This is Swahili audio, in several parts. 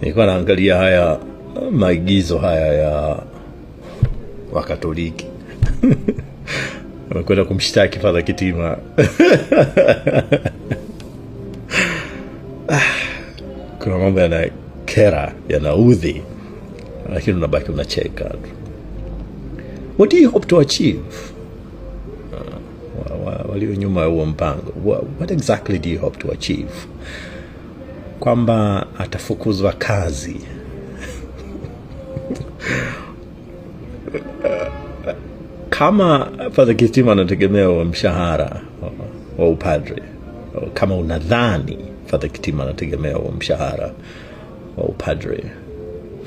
Nilikuwa naangalia haya maigizo haya ya Wakatoliki. Wamekwenda kumshtaki Father Kitima. Kuna mambo yanakera, yanaudhi, lakini unabaki unacheka. What do you hope to achieve? Walio nyuma ya huo mpango, what exactly do you hope to achieve? Kwamba atafukuzwa kazi. Kama Father Kitima anategemea mshahara wa upadre, kama unadhani Father Kitima anategemea mshahara wa upadre,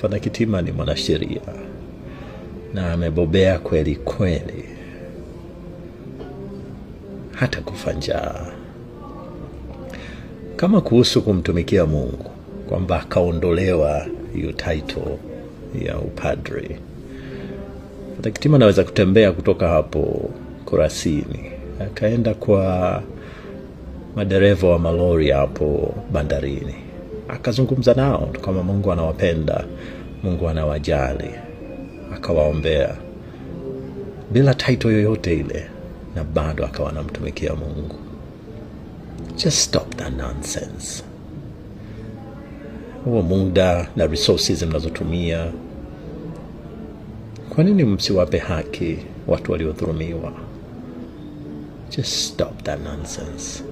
Father Kitima ni mwanasheria na amebobea kweli kweli, hata kufa njaa. Kama kuhusu kumtumikia Mungu, kwamba akaondolewa hiyo title ya upadre, Father Kitima anaweza kutembea kutoka hapo Kurasini akaenda kwa madereva wa malori hapo bandarini, akazungumza nao kama Mungu anawapenda, Mungu anawajali, akawaombea bila title yoyote ile, na bado akawa anamtumikia Mungu. Just stop that nonsense. Huo muda na resources mnazotumia, kwa nini msiwape haki watu waliodhulumiwa? Just stop that nonsense.